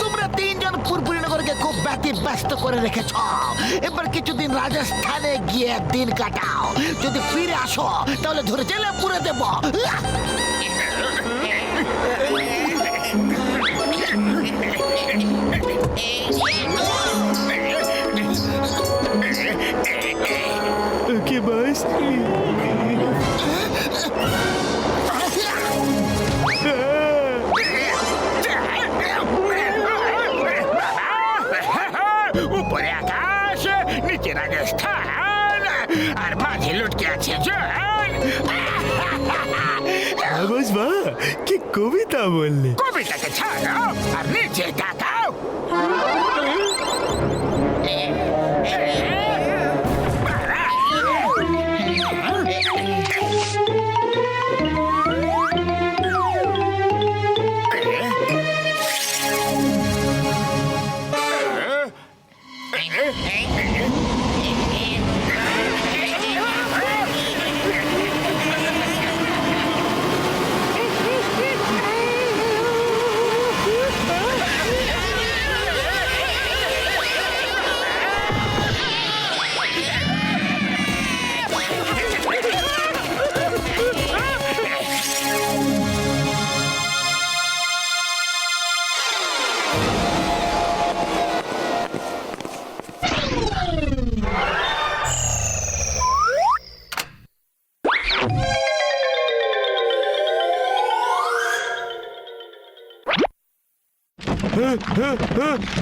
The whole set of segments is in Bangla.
তোমরা তিনজন পুরপুরিনগরকে খুব ব্যস্ত করে রেখেছ। এবার কিছুদিন রাজস্থানে গিয়ে দিন কাটাও। যদি ফিরে আসো তাহলে ধরে জেলে পুরে দেব। Okay boss. উপরে আকাশ, নিচে রাজস্থান, আর মাঝে লুটকে আছে জল। बॉस वाह কি কবিতা বললে। কবিতাকে ছাড়ো আর নিচে তাকাও।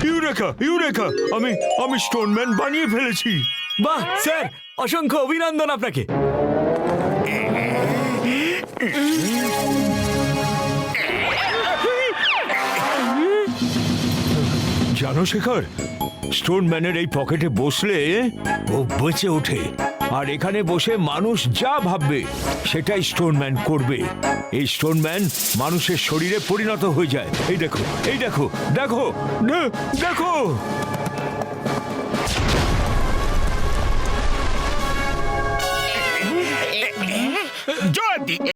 ইউরেকা ইউরেকা আমি স্টোনম্যান বানিয়ে ফেলেছি। বাহ স্যার, অসংখ্য অভিনন্দন আপনাকে। জানো শেখর, স্টোনম্যানের এই পকেটে বসলে ও বেঁচে ওঠে, আর এখানে বসে মানুষ যা ভাববে সেটাই স্টোনম্যান করবে। এই স্টোনম্যান মানুষের শরীরে পরিণত হয়ে যায়। এই দেখো, এই দেখো, দেখো, দেখো। যদি